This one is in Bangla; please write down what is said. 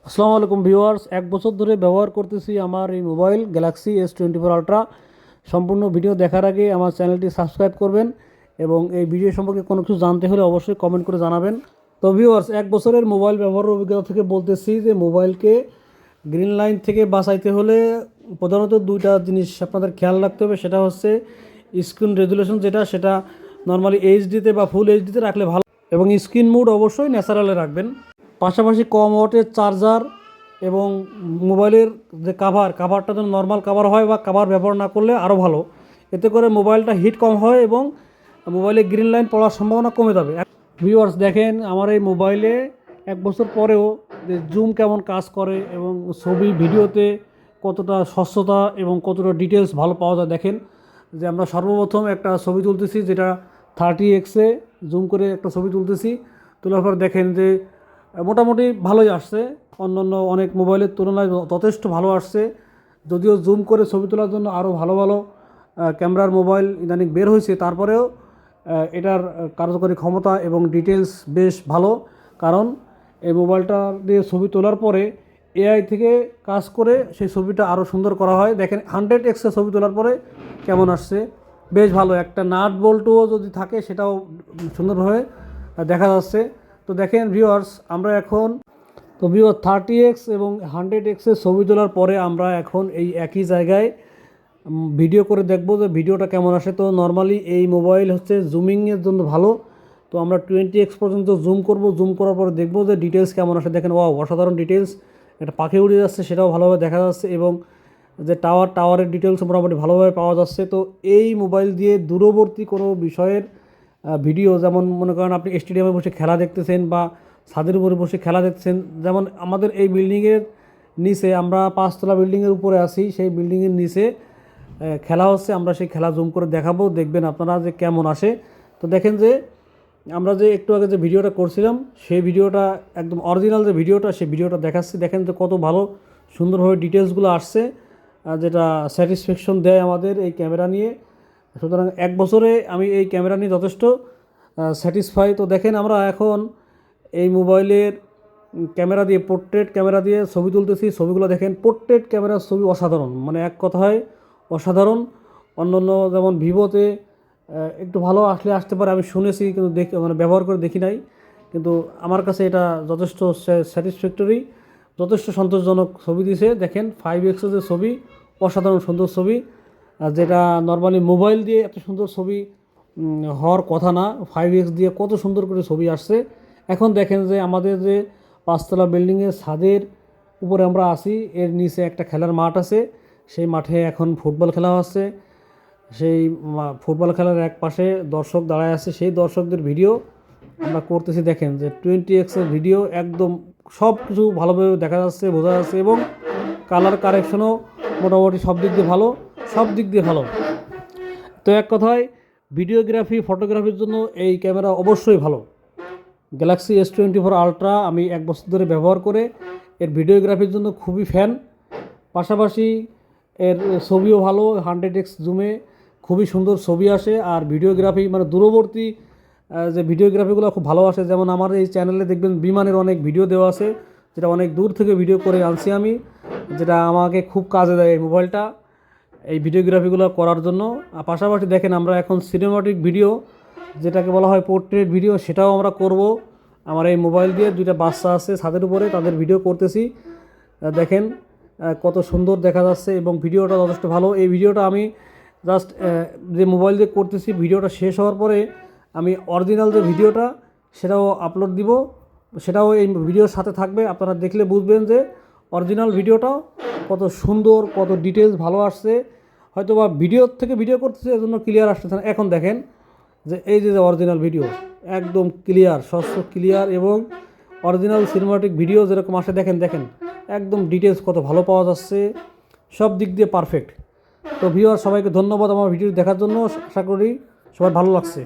আসসালামু আলাইকুম ভিউয়ার্স, 1 বছর ধরে ব্যবহার করতেছি আমার এই মোবাইল গ্যালাক্সি S24 আলট্রা। সম্পূর্ণ ভিডিও দেখার আগে আমার চ্যানেলটি সাবস্ক্রাইব করবেন এবং এই ভিডিও সম্পর্কে কোনো কিছু জানতে হলে অবশ্যই কমেন্ট করে জানাবেন। তো ভিউয়ার্স, 1 বছরের মোবাইল ব্যবহারের অভিজ্ঞতা থেকে বলতেছি যে মোবাইলকে গ্রিন লাইন থেকে বাঁচাইতে হলে প্রধানত দুইটা জিনিস আপনাদের খেয়াল রাখতে হবে। সেটা হচ্ছে স্ক্রিন রেজুলেশন, সেটা নর্মালি এইচডিতে বা ফুল এইচডিতে রাখলে ভালো, এবং স্ক্রিন মোড অবশ্যই ন্যাচারালে রাখবেন। পাশাপাশি কম ওয়াটের চার্জার এবং মোবাইলের যে কাভারটা যেন নর্মাল কাভার হয় বা কাভার ব্যবহার না করলে আরও ভালো। এতে করে মোবাইলটা হিট কম হয় এবং মোবাইলে গ্রিন লাইন পড়ার সম্ভাবনা কমে যাবে। ভিউয়ার্স দেখেন, আমার এই মোবাইলে 1 বছর পরেও যে জুম কেমন কাজ করে এবং ছবি ভিডিওতে কতটা স্বচ্ছতা এবং কতটা ডিটেলস ভালো পাওয়া যায়। দেখেন যে আমরা সর্বপ্রথম একটা ছবি তুলতেছি, যেটা 30x-এ জুম করে একটা ছবি তুলতেছি। তোলার পর দেখেন যে মোটামুটি ভালোই আসছে, অন্যান্য অনেক মোবাইলের তুলনায় যথেষ্ট ভালো আসছে। যদিও জুম করে ছবি তোলার জন্য আরও ভালো ভালো ক্যামেরার মোবাইল ইদানিং বের হয়েছে, তারপরেও এটার কার্যকরী ক্ষমতা এবং ডিটেলস বেশ ভালো। কারণ এই মোবাইলটা দিয়ে ছবি তোলার পরে এআই থেকে কাজ করে সেই ছবিটা আরও সুন্দর করা হয়। দেখেন 100x-এ ছবি তোলার পরে কেমন আসছে, বেশ ভালো। একটা নাট বল্টুও যদি থাকে সেটাও সুন্দরভাবে দেখা যাচ্ছে। তো দেখেন ভিউয়ার্স, আমরা এখন তো ভিউয়ার 30x এবং 100x-এর ছবি তোলার পরে আমরা এখন এই একই জায়গায় ভিডিও করে দেখব যে ভিডিওটা কেমন আসে। তো নর্মালি এই মোবাইল হচ্ছে জুমিংয়ের জন্য ভালো। তো আমরা 20x পর্যন্ত জুম করব, জুম করার পরে দেখব যে ডিটেলস কেমন আসে। দেখেন, ওয়াও, অসাধারণ ডিটেলস। একটা পাখি উড়ে যাচ্ছে, সেটাও ভালোভাবে দেখা যাচ্ছে, এবং যে টাওয়ারের ডিটেলস মোটামুটি ভালোভাবে পাওয়া যাচ্ছে। তো এই মোবাইল দিয়ে দূরবর্তী কোনো বিষয়ের ভিডিও, যেমন মনে করেন আপনি স্টেডিয়ামে বসে খেলা দেখতেছেন বা ছাদের উপরে বসে খেলা দেখতেছেন। যেমন আমাদের এই বিল্ডিংয়ের নিচে, আমরা 5তলা বিল্ডিংয়ের উপরে আছি, সেই বিল্ডিংয়ের নিচে খেলা হচ্ছে। আমরা সেই খেলা জুম করে দেখাবো, দেখবেন আপনারা যে কেমন আসে। তো দেখেন যে আমরা যে একটু আগে যে ভিডিওটা করছিলাম, সেই ভিডিওটা একদম অরিজিনাল যে ভিডিওটা, সেই ভিডিওটা দেখাচ্ছি। দেখেন যে কত ভালো সুন্দরভাবে ডিটেলসগুলো আসছে, যেটা স্যাটিসফ্যাকশন দেয় আমাদের এই ক্যামেরা নিয়ে। সুতরাং 1 বছরে আমি এই ক্যামেরা নিয়ে যথেষ্ট স্যাটিসফাই। তো দেখেন, আমরা এখন এই মোবাইলের ক্যামেরা দিয়ে, পোর্ট্রেট ক্যামেরা দিয়ে ছবি তুলতেছি। ছবিগুলো দেখেন, পোর্ট্রেট ক্যামেরার ছবি অসাধারণ, মানে এক কথায় অসাধারণ। অন্যান্য যেমন ভিভোতে একটু ভালো আসতে পারে, আমি শুনেছি, কিন্তু মানে ব্যবহার করে দেখি নাই। কিন্তু আমার কাছে এটা যথেষ্ট স্যাটিসফ্যাক্টরি, যথেষ্ট সন্তোষজনক ছবি দিছে। দেখেন 5x-এর যে ছবি, অসাধারণ সুন্দর ছবি, যেটা নর্মালি মোবাইল দিয়ে এত সুন্দর ছবি হওয়ার কথা না। 5x দিয়ে কত সুন্দর করে ছবি আসছে। এখন দেখেন যে আমাদের যে 5তলা বিল্ডিংয়ের ছাদের উপরে আমরা আছি, এর নিচে একটা খেলার মাঠ আছে। সেই মাঠে এখন ফুটবল খেলা হচ্ছে। সেই ফুটবল খেলার এক পাশে দর্শক দাঁড়ায় আছে, সেই দর্শকদের ভিডিও আমরা করতেছি। দেখেন যে 20x-এর ভিডিও, একদম সব কিছু ভালোভাবে দেখা যাচ্ছে, বোঝা যাচ্ছে, এবং কালার কারেকশনও মোটামুটি সব দিক দিয়ে ভালো, সব দিক দিয়ে ভালো। তো এক কথায় ভিডিওগ্রাফি, ফটোগ্রাফির জন্য এই ক্যামেরা অবশ্যই ভালো। গ্যালাক্সি S24 আলট্রা আমি 1 বছর ধরে ব্যবহার করে এর ভিডিওগ্রাফির জন্য খুবই ফ্যান। পাশাপাশি এর ছবিও ভালো, 100x জুমে খুবই সুন্দর ছবি আসে। আর ভিডিওগ্রাফি, মানে দূরবর্তী যে ভিডিওগ্রাফিগুলো খুব ভালো আসে। যেমন আমার এই চ্যানেলে দেখবেন বিমানের অনেক ভিডিও দেওয়া আছে, যেটা অনেক দূর থেকে ভিডিও করে আনছি আমি, যেটা আমাকে খুব কাজে দেয় এই মোবাইলটা এই ভিডিওগ্রাফিগুলো করার জন্য। আর পাশাপাশি দেখেন, আমরা এখন সিনেমাটিক ভিডিও, যেটাকে বলা হয় পোর্ট্রেট ভিডিও, সেটাও আমরা করব আমার এই মোবাইল দিয়ে। 2টা বাচ্চা আছে ছাদের উপরে, তাদের ভিডিও করতেছি। দেখেন কত সুন্দর দেখা যাচ্ছে, এবং ভিডিওটা যথেষ্ট ভালো। এই ভিডিওটা আমি জাস্ট যে মোবাইল দিয়ে করতেছি, ভিডিওটা শেষ হওয়ার পরে আমি অরিজিনাল যে ভিডিওটা, সেটাও আপলোড দিব, সেটাও এই ভিডিওর সাথে থাকবে। আপনারা দেখলে বুঝবেন যে অরিজিনাল ভিডিওটাও কত সুন্দর, কত ডিটেলস ভালো আসছে। হয়তো বা ভিডিওর থেকে ভিডিও করতেছে, এজন্য ক্লিয়ার আসতেছে না। এখন দেখেন যে এই যে অরিজিনাল ভিডিও, একদম ক্লিয়ার, স্বচ্ছ ক্লিয়ার, এবং অরিজিনাল সিনেমাটিক ভিডিও যেরকম আসে, দেখেন একদম ডিটেলস কত ভালো পাওয়া যাচ্ছে, সব দিক দিয়ে পারফেক্ট। তো ভিউয়ার, সবাইকে ধন্যবাদ আমার ভিডিও দেখার জন্য। আশা করি সবাই ভালো লাগছে।